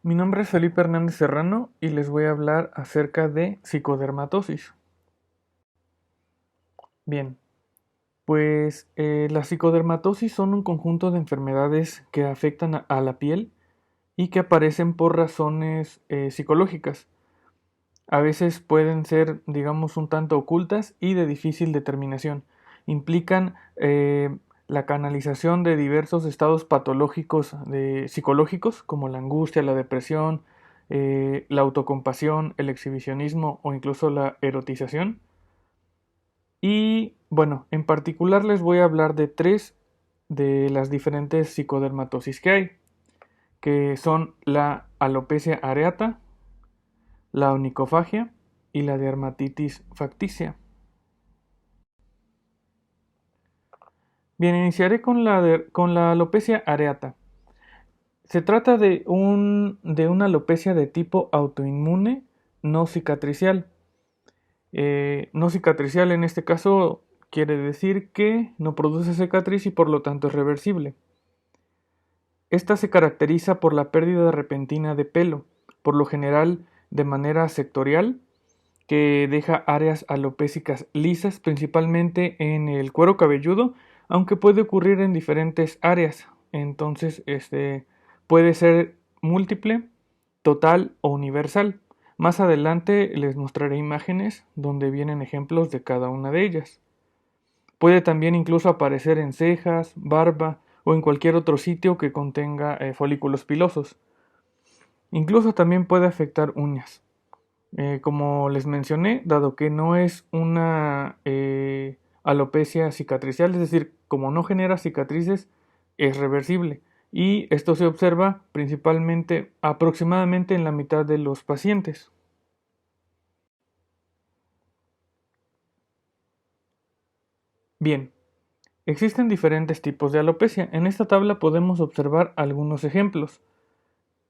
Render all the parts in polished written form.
Mi nombre es Felipe Hernández Serrano y les voy a hablar acerca de psicodermatosis. Bien, pues las psicodermatosis son un conjunto de enfermedades que afectan a la piel y que aparecen por razones psicológicas. A veces pueden ser, digamos, un tanto ocultas y de difícil determinación. Implican la canalización de diversos estados patológicos psicológicos, como la angustia, la depresión, la autocompasión, el exhibicionismo o incluso la erotización. Y bueno, en particular les voy a hablar de tres de las diferentes psicodermatosis que hay, que son la alopecia areata, la onicofagia y la dermatitis facticia. Bien, iniciaré con la alopecia areata. Se trata de una alopecia de tipo autoinmune no cicatricial. No cicatricial en este caso quiere decir que no produce cicatriz y por lo tanto es reversible. Esta se caracteriza por la pérdida repentina de pelo, por lo general de manera sectorial, que deja áreas alopécicas lisas, principalmente en el cuero cabelludo, aunque puede ocurrir en diferentes áreas. Entonces, puede ser múltiple, total o universal. Más adelante les mostraré imágenes donde vienen ejemplos de cada una de ellas. Puede también incluso aparecer en cejas, barba o en cualquier otro sitio que contenga folículos pilosos. Incluso también puede afectar uñas. Como les mencioné, dado que no es una alopecia cicatricial, es decir, como no genera cicatrices, es reversible. Y esto se observa principalmente aproximadamente en la mitad de los pacientes. Bien, existen diferentes tipos de alopecia. En esta tabla podemos observar algunos ejemplos.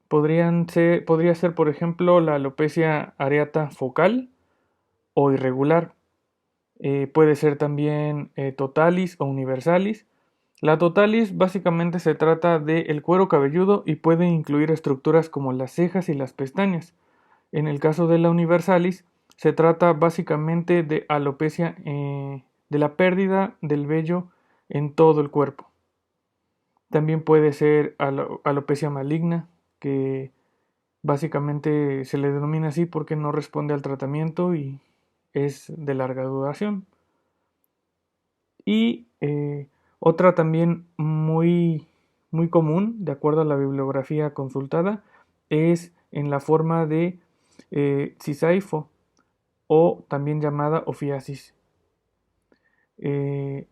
Podría ser, por ejemplo, la alopecia areata focal o irregular. Puede ser también totalis o universalis. La totalis básicamente se trata del cuero cabelludo y puede incluir estructuras como las cejas y las pestañas. En el caso de la universalis, se trata básicamente de alopecia, de la pérdida del vello en todo el cuerpo. También puede ser alopecia maligna, que básicamente se le denomina así porque no responde al tratamiento y es de larga duración. Y otra también muy común, de acuerdo a la bibliografía consultada, es en la forma de cisaifo o también llamada ofiasis. Eh,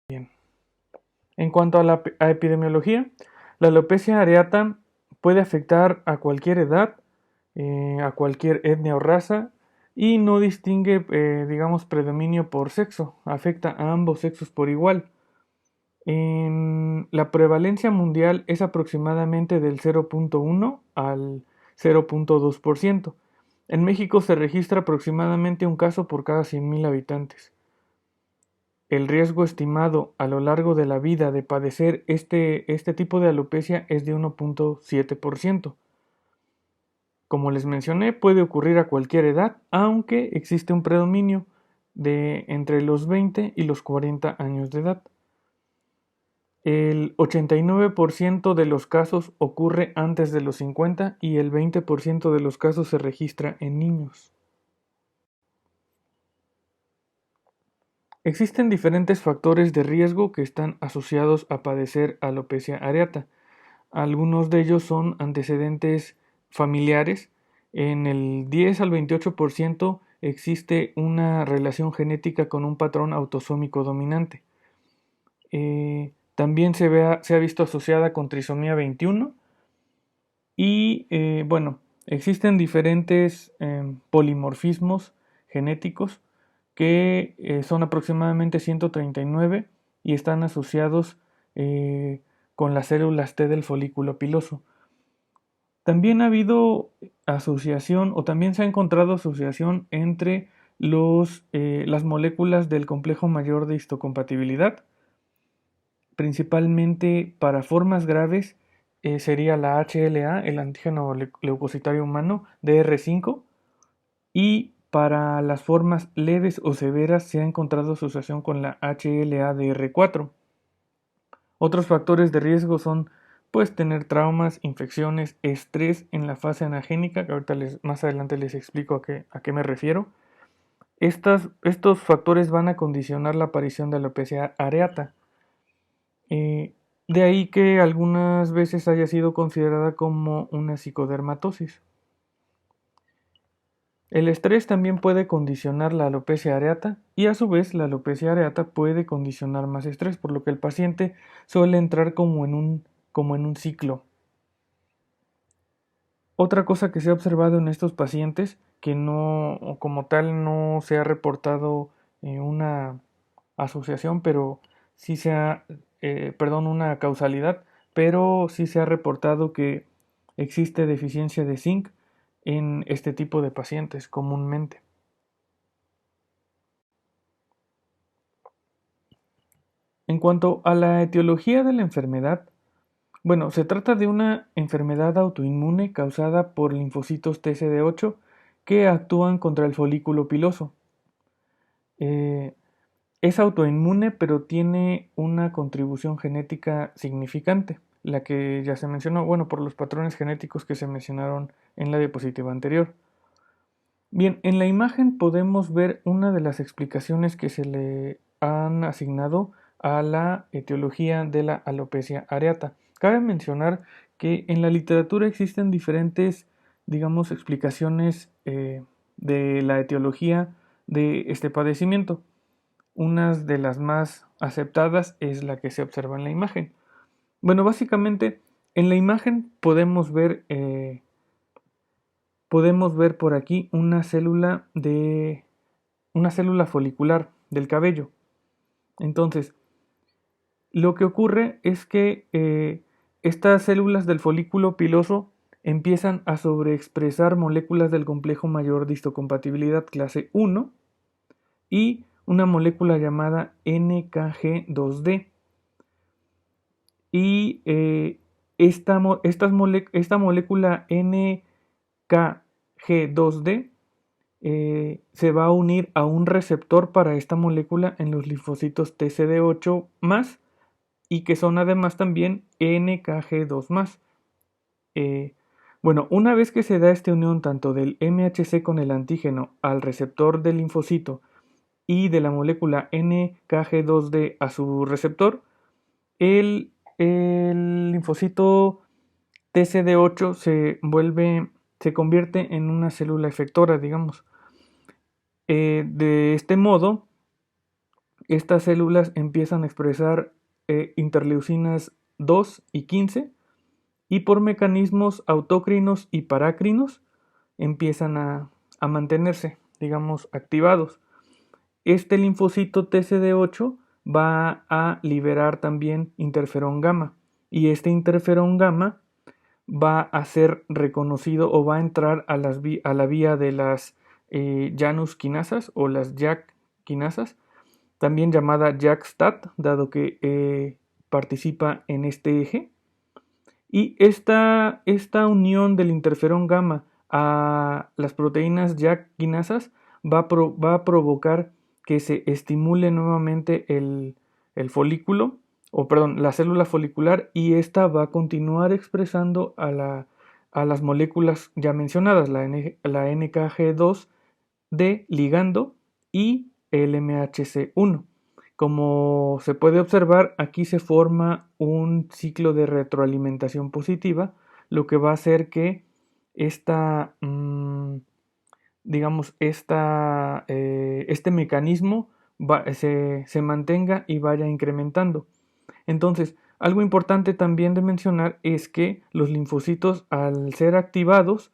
bien. En cuanto a a epidemiología, la alopecia areata puede afectar a cualquier edad, a cualquier etnia o raza y no distingue, digamos, predominio por sexo, afecta a ambos sexos por igual. La prevalencia mundial es aproximadamente del 0.1 al 0.2%. En México se registra aproximadamente un caso por cada 100.000 habitantes. El riesgo estimado a lo largo de la vida de padecer este tipo de alopecia es de 1.7%. Como les mencioné, puede ocurrir a cualquier edad, aunque existe un predominio de entre los 20 y los 40 años de edad. El 89% de los casos ocurre antes de los 50 y el 20% de los casos se registra en niños. Existen diferentes factores de riesgo que están asociados a padecer alopecia areata. Algunos de ellos son antecedentes familiares. En el 10 al 28% existe una relación genética con un patrón autosómico dominante. También se ha visto asociada con trisomía 21 y bueno, existen diferentes polimorfismos genéticos que son aproximadamente 139 y están asociados con las células T del folículo piloso. También ha habido asociación o también se ha encontrado asociación entre las moléculas del complejo mayor de histocompatibilidad, principalmente para formas graves sería la HLA, el antígeno leucocitario humano DR5, y para las formas leves o severas se ha encontrado asociación con la HLA-DR4. Otros factores de riesgo son pues tener traumas, infecciones, estrés en la fase anagénica, que ahorita más adelante les explico a qué me refiero. Estos factores van a condicionar la aparición de alopecia areata. De ahí que algunas veces haya sido considerada como una psicodermatosis. El estrés también puede condicionar la alopecia areata y a su vez la alopecia areata puede condicionar más estrés, por lo que el paciente suele entrar como en un ciclo. Otra cosa que se ha observado en estos pacientes, que no, como tal, no se ha reportado una asociación, pero sí se ha, una causalidad, pero sí se ha reportado que existe deficiencia de zinc en este tipo de pacientes comúnmente. En cuanto a la etiología de la enfermedad, bueno, se trata de una enfermedad autoinmune causada por linfocitos TCD8 que actúan contra el folículo piloso. Es autoinmune, pero tiene una contribución genética significante, la que ya se mencionó, bueno, por los patrones genéticos que se mencionaron en la diapositiva anterior. Bien, en la imagen podemos ver una de las explicaciones que se le han asignado a la etiología de la alopecia areata. Cabe mencionar que en la literatura existen diferentes, digamos, explicaciones de la etiología de este padecimiento. Una de las más aceptadas es la que se observa en la imagen. Bueno, básicamente en la imagen podemos ver por aquí una célula folicular del cabello. Entonces, lo que ocurre es que estas células del folículo piloso empiezan a sobreexpresar moléculas del complejo mayor de histocompatibilidad clase 1 y una molécula llamada NKG2D. Y esta molécula NKG2D se va a unir a un receptor para esta molécula en los linfocitos TCD8+, y que son además también NKG2+. Bueno, una vez que se da esta unión tanto del MHC con el antígeno al receptor del linfocito y de la molécula NKG2D a su receptor, el linfocito TCD8 se convierte en una célula efectora, digamos. De este modo, estas células empiezan a expresar interleucinas 2 y 15 y por mecanismos autócrinos y parácrinos empiezan a mantenerse, digamos, activados. Este linfocito TCD8 va a liberar también interferón gamma y este interferón gamma va a ser reconocido o va a entrar a la vía de las Janus quinasas o las JAK quinasas, también llamada JAK-STAT, dado que participa en este eje. Y esta unión del interferón gamma a las proteínas JAK quinasas va a provocar que se estimule nuevamente el folículo, o perdón, la célula folicular, y esta va a continuar expresando a las moléculas ya mencionadas, la NKG2 de ligando y el MHC1. Como se puede observar, aquí se forma un ciclo de retroalimentación positiva, lo que va a hacer que este mecanismo se mantenga y vaya incrementando. Entonces, algo importante también de mencionar es que los linfocitos, al ser activados,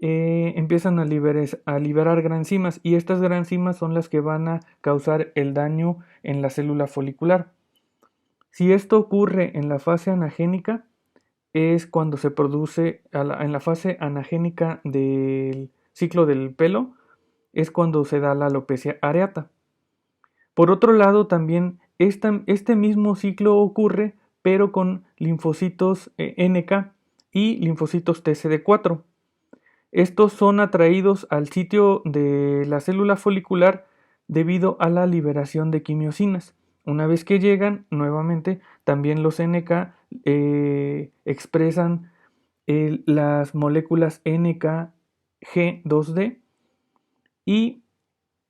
empiezan a liberar granzimas, y estas granzimas son las que van a causar el daño en la célula folicular. Si esto ocurre en la fase anagénica, es cuando se produce, en la fase anagénica del ciclo del pelo, es cuando se da la alopecia areata. Por otro lado, también este mismo ciclo ocurre pero con linfocitos NK y linfocitos TCD4. Estos son atraídos al sitio de la célula folicular debido a la liberación de quimiosinas. Una vez que llegan, nuevamente, también los NK expresan las moléculas NKG2D y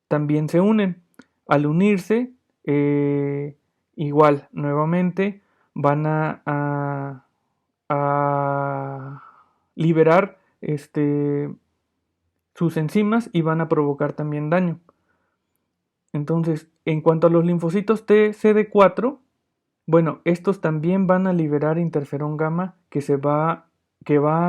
también se unen. Al unirse, igual, nuevamente, van a liberar sus enzimas y van a provocar también daño. Entonces, en cuanto a los linfocitos TCD4, bueno, estos también van a liberar interferón gamma que va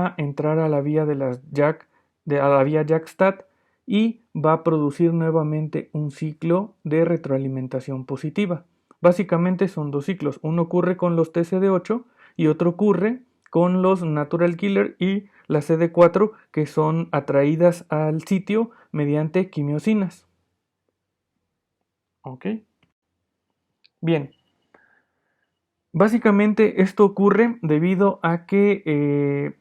a entrar a la vía de las a la vía JAK-STAT y va a producir nuevamente un ciclo de retroalimentación positiva. Básicamente son dos ciclos, uno ocurre con los TCD8 y otro ocurre con los natural killer y la CD4 que son atraídas al sitio mediante quimiosinas. ¿Ok? Bien. Básicamente esto ocurre debido a que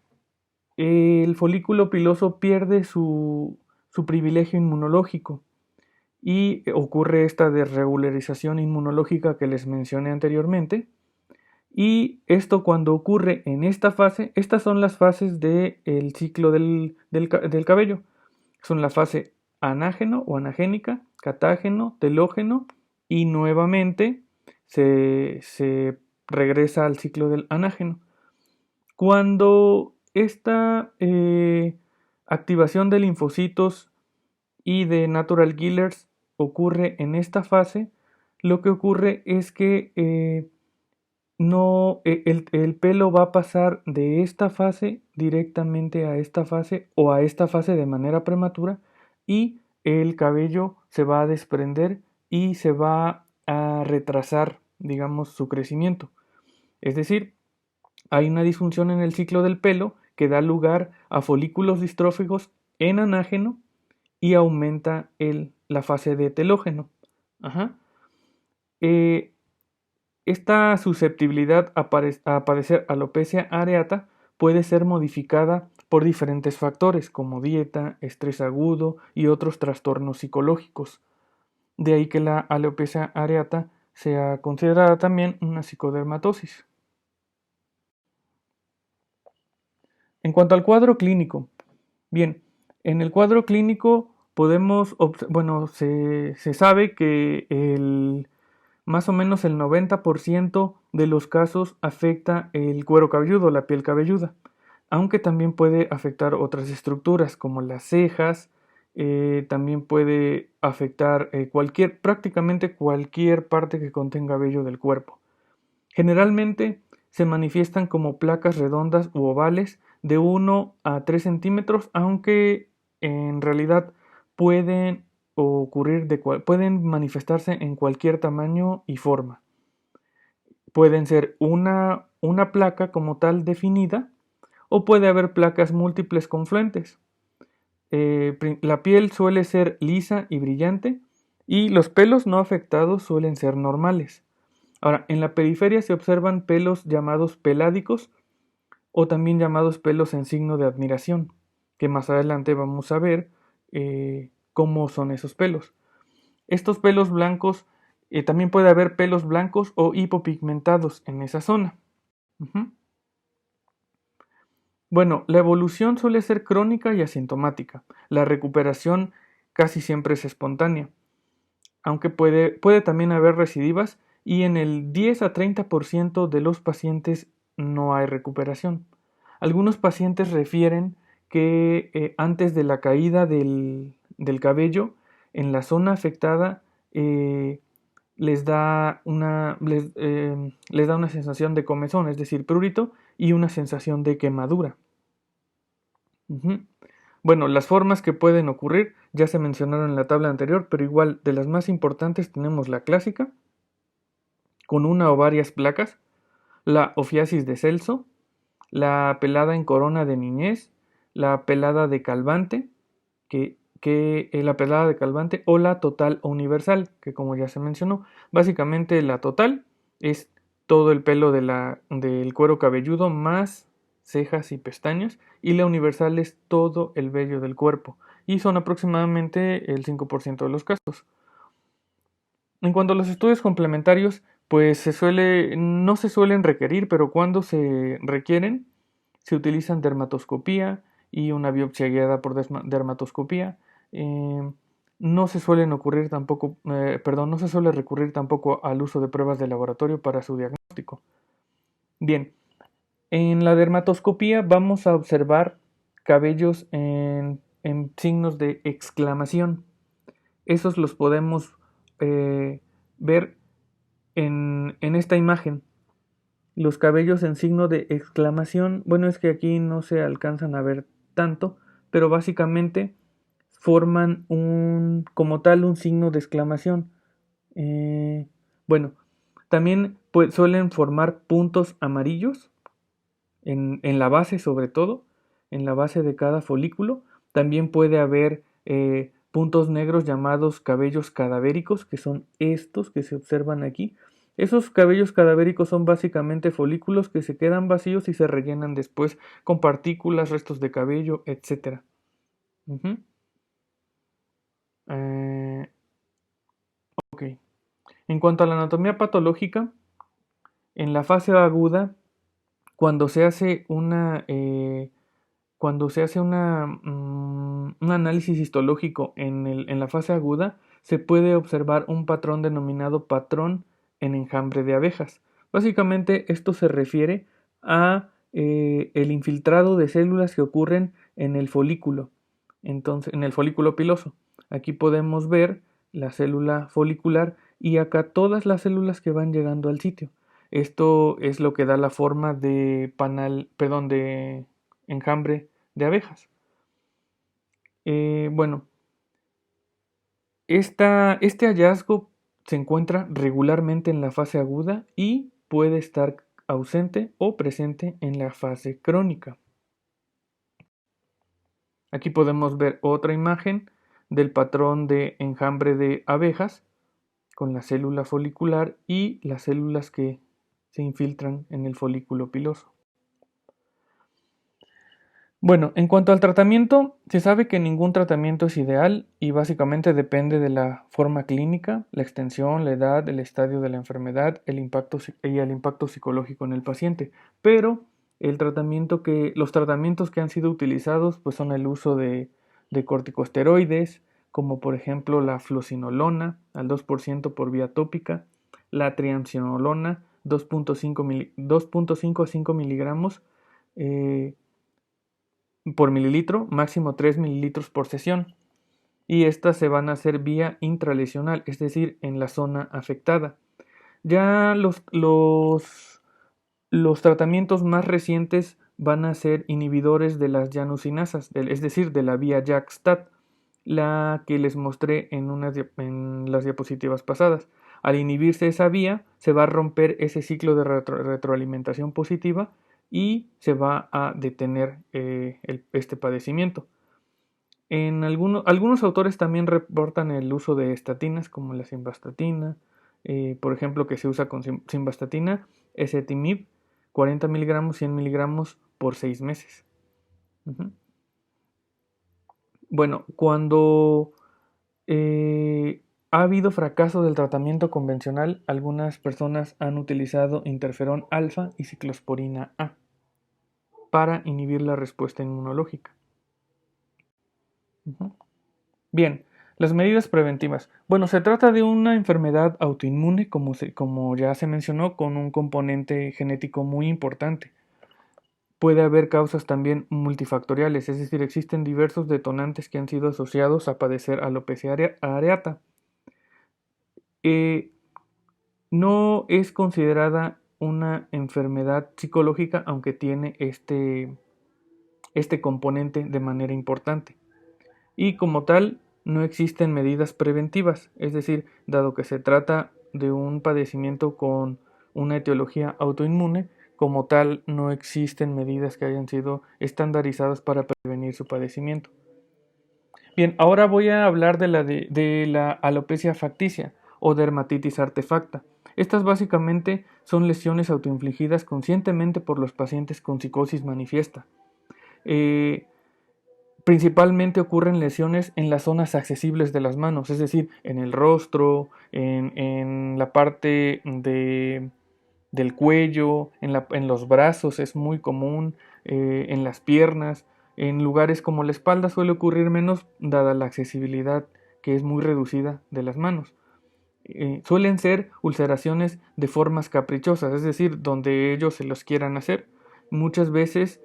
el folículo piloso pierde su privilegio inmunológico y ocurre esta desregularización inmunológica que les mencioné anteriormente. Y esto cuando ocurre en esta fase, estas son las fases del ciclo del cabello. Son la fase anágeno o anagénica, catágeno, telógeno y nuevamente se regresa al ciclo del anágeno. Cuando esta activación de linfocitos y de natural killers ocurre en esta fase, lo que ocurre es que el pelo va a pasar de esta fase directamente a esta fase o a esta fase de manera prematura y el cabello se va a desprender y se va a retrasar, digamos, su crecimiento. Es decir, hay una disfunción en el ciclo del pelo que da lugar a folículos distróficos en anágeno y aumenta la fase de telógeno. Ajá. Esta susceptibilidad a padecer alopecia areata puede ser modificada por diferentes factores como dieta, estrés agudo y otros trastornos psicológicos. De ahí que la alopecia areata sea considerada también una psicodermatosis. En cuanto al cuadro clínico, bien, en el cuadro clínico se sabe que más o menos el 90% de los casos afecta el cuero cabelludo, la piel cabelluda, aunque también puede afectar otras estructuras como las cejas, también puede afectar prácticamente cualquier parte que contenga vello del cuerpo. Generalmente se manifiestan como placas redondas u ovales de 1 a 3 centímetros, aunque en realidad pueden pueden manifestarse en cualquier tamaño y forma. Pueden ser una placa como tal definida o puede haber placas múltiples confluentes. La piel suele ser lisa y brillante y los pelos no afectados suelen ser normales. Ahora, en la periferia se observan pelos llamados peládicos o también llamados pelos en signo de admiración, que más adelante vamos a ver cómo son esos pelos. Estos pelos blancos, también puede haber pelos blancos o hipopigmentados en esa zona. Ujú. Bueno, la evolución suele ser crónica y asintomática. La recuperación casi siempre es espontánea, aunque puede también haber recidivas y en el 10 a 30% de los pacientes no hay recuperación. Algunos pacientes refieren que antes de la caída del cabello, en la zona afectada, les da una sensación de comezón, es decir, prurito, y una sensación de quemadura. Ujú. Bueno, las formas que pueden ocurrir ya se mencionaron en la tabla anterior, pero igual de las más importantes tenemos la clásica, con una o varias placas, la ofiasis de Celso, la pelada en corona de niñez, la pelada de Calvante, la pelada de Calvante o la total o universal, que como ya se mencionó, básicamente la total es todo el pelo del cuero cabelludo más cejas y pestañas, y la universal es todo el vello del cuerpo, y son aproximadamente el 5% de los casos. En cuanto a los estudios complementarios, pues no se suelen requerir, pero cuando se requieren, se utilizan dermatoscopía y una biopsia guiada por dermatoscopía. Eh, no se suelen ocurrir tampoco, no se suele recurrir tampoco al uso de pruebas de laboratorio para su diagnóstico. Bien, en la dermatoscopía vamos a observar cabellos en signos de exclamación. Esos los podemos ver en esta imagen. Los cabellos en signo de exclamación, bueno, es que aquí no se alcanzan a ver tanto, pero básicamente forman como tal un signo de exclamación. Bueno, también suelen formar puntos amarillos en la base, sobre todo, en la base de cada folículo. También puede haber puntos negros llamados cabellos cadavéricos, que son estos que se observan aquí. Esos cabellos cadavéricos son básicamente folículos que se quedan vacíos y se rellenan después con partículas, restos de cabello, etc. Ok. En cuanto a la anatomía patológica, en la fase aguda, cuando se hace un análisis histológico en la fase aguda, se puede observar un patrón denominado patrón en enjambre de abejas. Básicamente esto se refiere a el infiltrado de células que ocurren en el folículo, entonces en el folículo piloso. Aquí podemos ver la célula folicular y acá todas las células que van llegando al sitio. Esto es lo que da la forma de de enjambre de abejas. Bueno, este hallazgo se encuentra regularmente en la fase aguda y puede estar ausente o presente en la fase crónica. Aquí podemos ver otra imagen del patrón de enjambre de abejas con la célula folicular y las células que se infiltran en el folículo piloso. Bueno, en cuanto al tratamiento, se sabe que ningún tratamiento es ideal y básicamente depende de la forma clínica, la extensión, la edad, el estadio de la enfermedad, el impacto psicológico en el paciente. Pero los tratamientos que han sido utilizados pues son el uso de corticosteroides, como por ejemplo la fluocinolona al 2% por vía tópica, la triamcinolona 2.5 a 5 miligramos por mililitro, máximo 3 mililitros por sesión. Y estas se van a hacer vía intralesional, es decir, en la zona afectada. Ya los tratamientos más recientes van a ser inhibidores de las llanucinasas, es decir, de la vía JAK-STAT, la que les mostré en las diapositivas pasadas. Al inhibirse esa vía, se va a romper ese ciclo de retroalimentación positiva y se va a detener este padecimiento. Algunos autores también reportan el uso de estatinas como la simvastatina, por ejemplo, que se usa con simvastatina, ezetimibe, 40 miligramos, 100 miligramos por 6 meses. Bueno, cuando ha habido fracaso del tratamiento convencional, algunas personas han utilizado interferón alfa y ciclosporina A para inhibir la respuesta inmunológica. Bien, las medidas preventivas. Bueno, se trata de una enfermedad autoinmune, como ya se mencionó, con un componente genético muy importante. Puede haber causas también multifactoriales, es decir, existen diversos detonantes que han sido asociados a padecer alopecia areata. No es considerada una enfermedad psicológica, aunque tiene este componente de manera importante. Y como tal, no existen medidas preventivas, es decir, dado que se trata de un padecimiento con una etiología autoinmune, como tal no existen medidas que hayan sido estandarizadas para prevenir su padecimiento. Bien, ahora voy a hablar de la alopecia facticia o dermatitis artefacta. Estas básicamente son lesiones autoinfligidas conscientemente por los pacientes con psicosis manifiesta. Principalmente ocurren lesiones en las zonas accesibles de las manos, es decir, en el rostro, en la parte del cuello, en los brazos es muy común, en las piernas. En lugares como la espalda suele ocurrir menos dada la accesibilidad que es muy reducida de las manos. Suelen ser ulceraciones de formas caprichosas, es decir, donde ellos se los quieran hacer. Muchas veces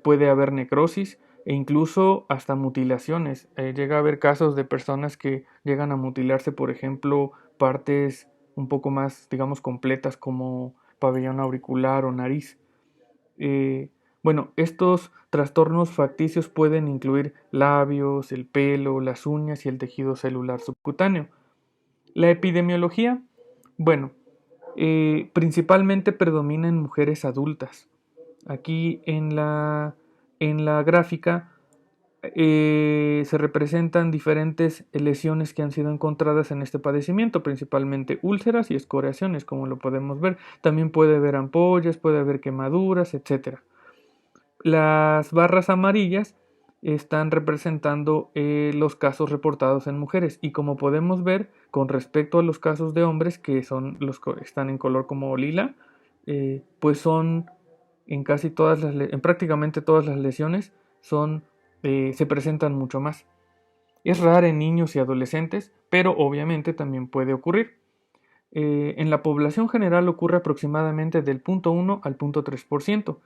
puede haber necrosis e incluso hasta mutilaciones. Llega a haber casos de personas que llegan a mutilarse, por ejemplo, partes un poco más, digamos, completas como pabellón auricular o nariz. Bueno, estos trastornos facticios pueden incluir labios, el pelo, las uñas y el tejido celular subcutáneo. La epidemiología, bueno, principalmente predomina en mujeres adultas. Aquí en la gráfica se representan diferentes lesiones que han sido encontradas en este padecimiento, principalmente úlceras y escoriaciones, como lo podemos ver. También puede haber ampollas, puede haber quemaduras, etc. Las barras amarillas están representando los casos reportados en mujeres y como podemos ver con respecto a los casos de hombres que son los que están en color como lila, pues son en casi todas en prácticamente todas las lesiones son se presentan mucho más. Es rara en niños y adolescentes, pero obviamente también puede ocurrir. En la población general ocurre aproximadamente del 0.1 al 0.3%.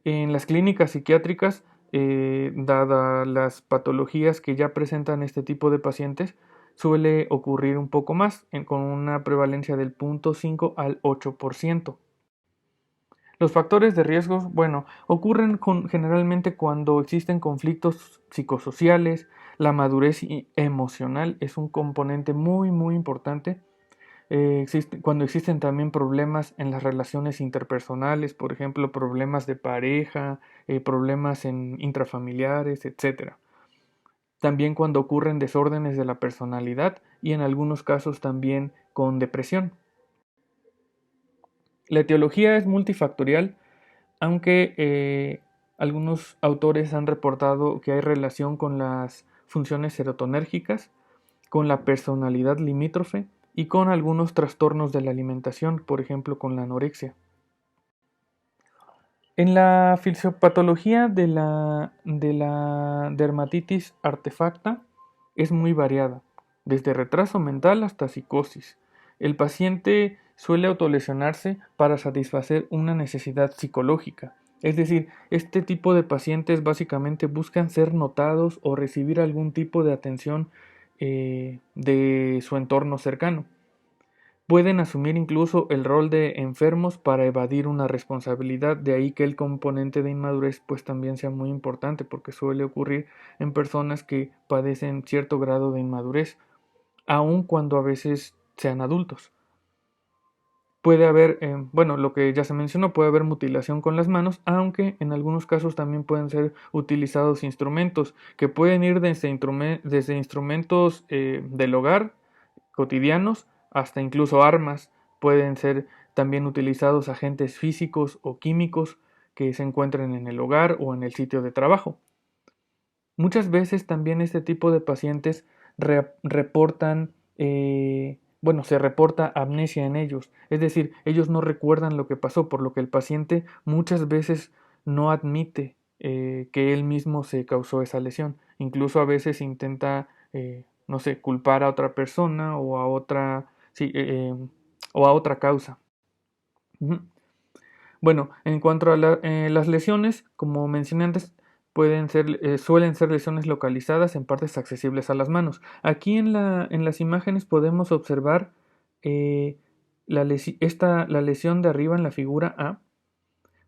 En las clínicas psiquiátricas, dadas las patologías que ya presentan este tipo de pacientes, suele ocurrir un poco más, con una prevalencia del 0.5 al 8%. Los factores de riesgo, bueno, ocurren generalmente cuando existen conflictos psicosociales, la madurez emocional es un componente muy importante. Cuando existen también problemas en las relaciones interpersonales, por ejemplo, problemas de pareja, problemas intrafamiliares, etc. También cuando ocurren desórdenes de la personalidad y en algunos casos también con depresión. La etiología es multifactorial, aunque algunos autores han reportado que hay relación con las funciones serotonérgicas, con la personalidad limítrofe y con algunos trastornos de la alimentación, por ejemplo con la anorexia. En la fisiopatología de la dermatitis artefacta es muy variada, desde retraso mental hasta psicosis. El paciente suele autolesionarse para satisfacer una necesidad psicológica. Es decir, este tipo de pacientes básicamente buscan ser notados o recibir algún tipo de atención de su entorno cercano. Pueden asumir incluso el rol de enfermos para evadir una responsabilidad, de ahí que el componente de inmadurez pues también sea muy importante porque suele ocurrir en personas que padecen cierto grado de inmadurez, aun cuando a veces sean adultos. Puede haber, bueno, lo que ya se mencionó, puede haber mutilación con las manos, aunque en algunos casos también pueden ser utilizados instrumentos que pueden ir desde instrumentos del hogar cotidianos hasta incluso armas. Pueden ser también utilizados agentes físicos o químicos que se encuentren en el hogar o en el sitio de trabajo. Muchas veces también este tipo de pacientes reportan, bueno, se reporta amnesia en ellos, es decir, ellos no recuerdan lo que pasó, por lo que el paciente muchas veces no admite que él mismo se causó esa lesión. Incluso a veces intenta, no sé, culpar a otra persona o a otra, sí, o a otra causa. Ujú. Bueno, en cuanto a las lesiones, como mencioné antes, suelen ser lesiones localizadas en partes accesibles a las manos. Aquí en las imágenes podemos observar eh, la lesión de arriba en la figura A.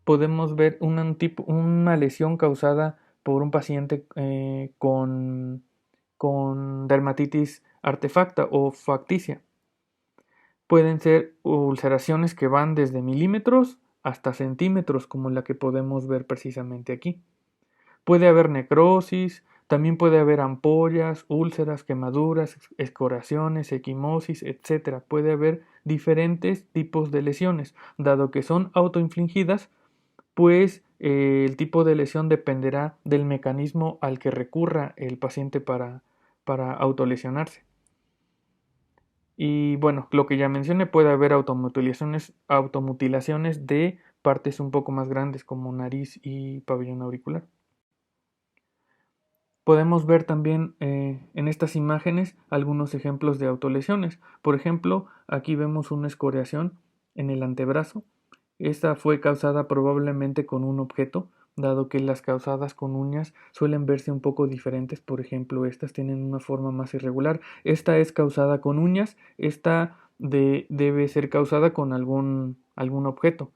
Podemos ver una lesión causada por un paciente con dermatitis artefacta o facticia. Pueden ser ulceraciones que van desde milímetros hasta centímetros, como la que podemos ver precisamente aquí. Puede haber necrosis, También puede haber ampollas, úlceras, quemaduras, escoraciones, equimosis, etc. Puede haber diferentes tipos de lesiones. Dado que son autoinfligidas, pues el tipo de lesión dependerá del mecanismo al que recurra el paciente para autolesionarse. Y bueno, lo que ya mencioné, puede haber automutilaciones de partes un poco más grandes como nariz y pabellón auricular. Podemos ver también en estas imágenes algunos ejemplos de autolesiones. Por ejemplo, aquí vemos una escoriación en el antebrazo. Esta fue causada probablemente con un objeto, dado que las causadas con uñas suelen verse un poco diferentes. Por ejemplo, estas tienen una forma más irregular. Esta es causada con uñas, esta debe ser causada con algún objeto.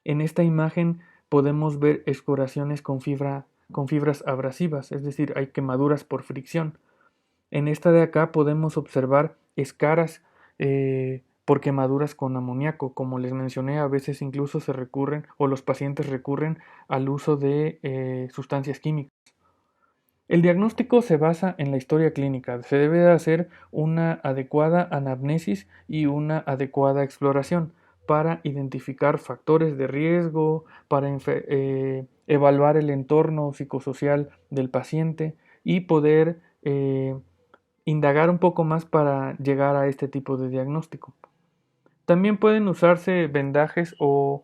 En esta imagen podemos ver escoraciones con fibras abrasivas, es decir, hay quemaduras por fricción. En esta de acá podemos observar escaras por quemaduras con amoníaco. Como les mencioné, a veces incluso se recurren o los pacientes recurren al uso de sustancias químicas. El diagnóstico se basa en la historia clínica. Se debe de hacer una adecuada anamnesis y una adecuada exploración para identificar factores de riesgo, para evaluar el entorno psicosocial del paciente y poder indagar un poco más para llegar a este tipo de diagnóstico. También pueden usarse vendajes o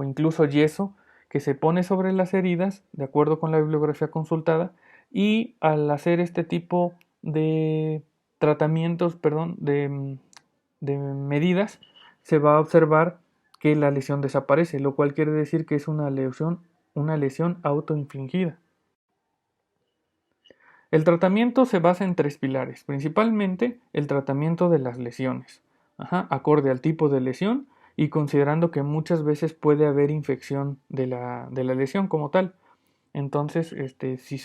incluso yeso que se pone sobre las heridas, de acuerdo con la bibliografía consultada, y al hacer este tipo de tratamientos, de medidas, se va a observar que la lesión desaparece, lo cual quiere decir que es una lesión autoinfligida. El tratamiento se basa en tres pilares, principalmente el tratamiento de las lesiones, acorde al tipo de lesión y considerando que muchas veces puede haber infección de la lesión como tal. Entonces, si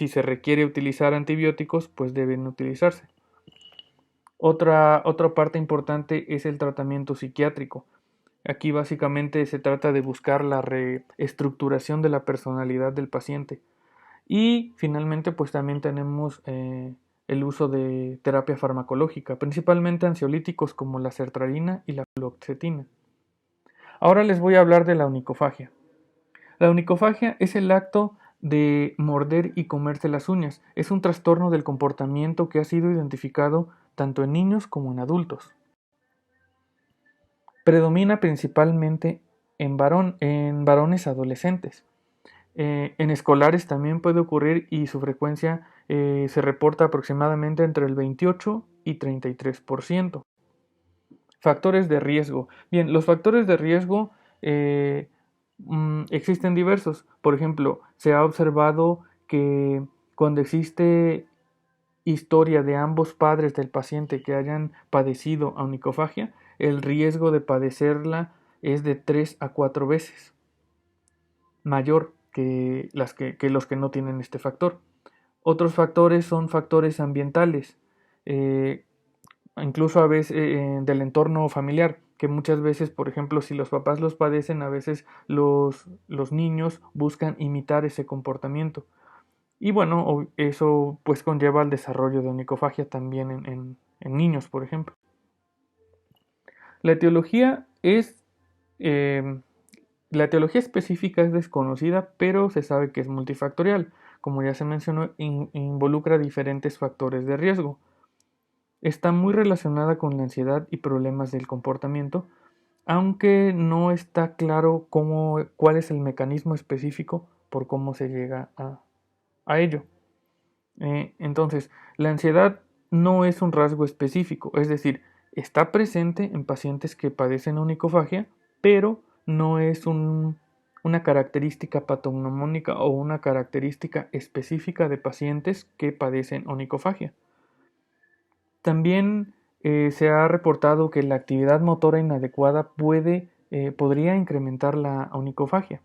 se requiere utilizar antibióticos, pues deben utilizarse. Otra parte importante es el tratamiento psiquiátrico. Aquí básicamente se trata de buscar la reestructuración de la personalidad del paciente. Y finalmente, pues también tenemos el uso de terapia farmacológica, principalmente ansiolíticos como la sertralina y la fluoxetina. Ahora les voy a hablar de la onicofagia. La onicofagia es el acto de morder y comerse las uñas. Es un trastorno del comportamiento que ha sido identificado tanto en niños como en adultos. Predomina principalmente en varones adolescentes. En escolares también puede ocurrir y su frecuencia se reporta aproximadamente entre el 28 y 33%. Factores de riesgo. Bien, los factores de riesgo existen diversos. Por ejemplo, se ha observado que cuando existe historia de ambos padres del paciente que hayan padecido onicofagia, el riesgo de padecerla es de 3 a 4 veces mayor que los que no tienen este factor. Otros factores son factores ambientales, incluso a veces del entorno familiar, que muchas veces, por ejemplo, si los papás los padecen, a veces los niños buscan imitar ese comportamiento. Y bueno, eso pues conlleva al desarrollo de onicofagia también en niños, por ejemplo. La etiología es eh, La etiología específica es desconocida, pero se sabe que es multifactorial. Como ya se mencionó, involucra diferentes factores de riesgo. Está muy relacionada con la ansiedad y problemas del comportamiento, aunque no está claro cuál es el mecanismo específico por cómo se llega a ello. Entonces, la ansiedad no es un rasgo específico, es decir, está presente en pacientes que padecen onicofagia, pero no es una característica patognomónica o una característica específica de pacientes que padecen onicofagia. También se ha reportado que la actividad motora inadecuada podría incrementar la onicofagia.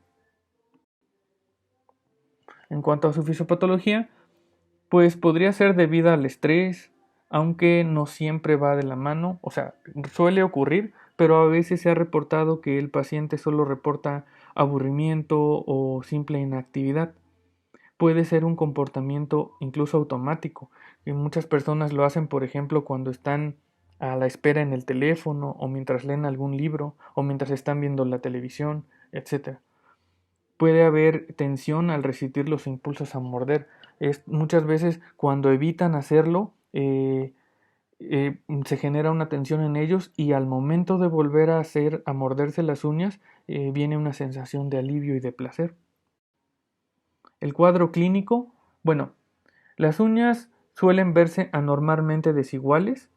En cuanto a su fisiopatología, pues podría ser debida al estrés, aunque no siempre va de la mano, o sea, suele ocurrir, pero a veces se ha reportado que el paciente solo reporta aburrimiento o simple inactividad. puede ser un comportamiento incluso automático. Y muchas personas lo hacen, por ejemplo, cuando están a la espera en el teléfono, o mientras leen algún libro, o mientras están viendo la televisión, etc. Puede haber tensión al resistir los impulsos a morder. Muchas veces cuando evitan hacerlo, se genera una tensión en ellos, y al momento de volver a morderse las uñas, viene una sensación de alivio y de placer. El cuadro clínico, bueno, las uñas suelen verse anormalmente desiguales,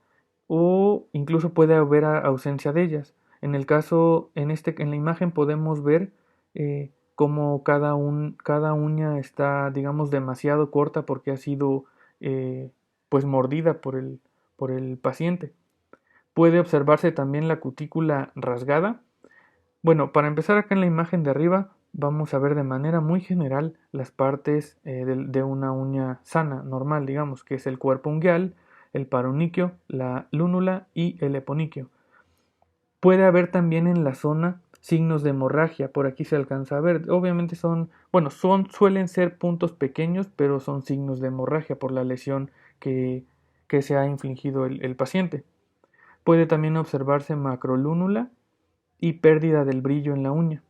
o incluso puede haber ausencia de ellas. En la imagen podemos ver cómo cada uña está, digamos, demasiado corta porque ha sido pues mordida por el paciente. Puede observarse también la cutícula rasgada. Bueno, para empezar, acá en la imagen de arriba vamos a ver de manera muy general las partes de una uña sana, normal, digamos, que es el cuerpo ungueal, el paroniquio, la lúnula y el eponiquio. Puede haber también en la zona signos de hemorragia, por aquí se alcanza a ver. Obviamente suelen ser puntos pequeños, pero son signos de hemorragia por la lesión que se ha infligido el paciente. Puede también observarse macrolúnula y pérdida del brillo en la uña.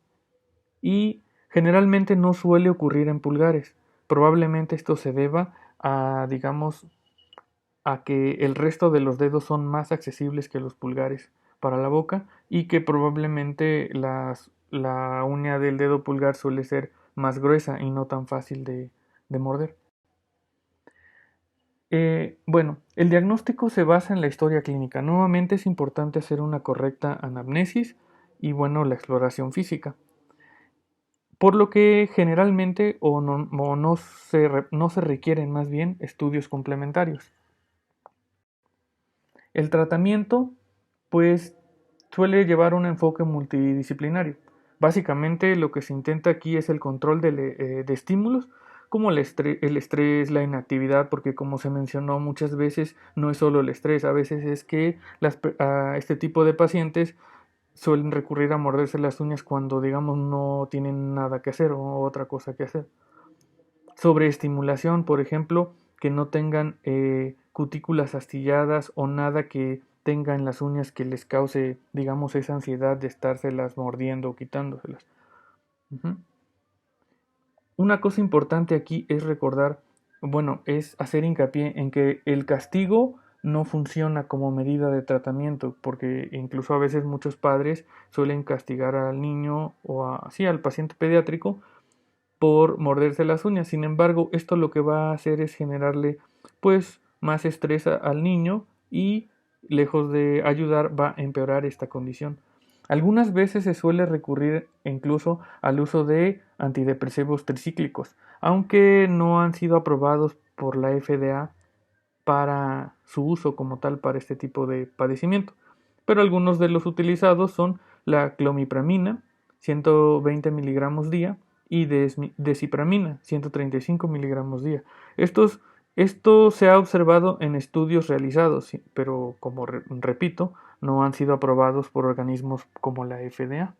Y generalmente no suele ocurrir en pulgares. Probablemente esto se deba a, digamos, a que el resto de los dedos son más accesibles que los pulgares para la boca, y que probablemente la uña del dedo pulgar suele ser más gruesa y no tan fácil de morder. Bueno, el diagnóstico se basa en la historia clínica. Nuevamente es importante hacer una correcta anamnesis y, bueno, la exploración física. Por lo que generalmente no se requieren más bien estudios complementarios. El tratamiento, pues, suele llevar un enfoque multidisciplinario. Básicamente lo que se intenta aquí es el control de estímulos, como el estrés, la inactividad, porque como se mencionó muchas veces, no es solo el estrés, a veces es que a este tipo de pacientes suelen recurrir a morderse las uñas cuando, digamos, no tienen nada que hacer o otra cosa que hacer. Sobreestimulación, por ejemplo, que no tengan cutículas astilladas o nada que tenga en las uñas que les cause, digamos, esa ansiedad de estárselas mordiendo o quitándoselas. Ujú. Una cosa importante aquí es recordar, bueno, es hacer hincapié en que el castigo no funciona como medida de tratamiento, porque incluso a veces muchos padres suelen castigar al niño o al paciente pediátrico por morderse las uñas. Sin embargo, esto lo que va a hacer es generarle pues más estrés al niño, y lejos de ayudar va a empeorar esta condición. Algunas veces se suele recurrir incluso al uso de antidepresivos tricíclicos, aunque no han sido aprobados por la FDA para su uso como tal para este tipo de padecimiento. Pero algunos de los utilizados son la clomipramina, 120 miligramos día, y desipramina, 135 miligramos día. Esto se ha observado en estudios realizados, pero como repito, no han sido aprobados por organismos como la FDA.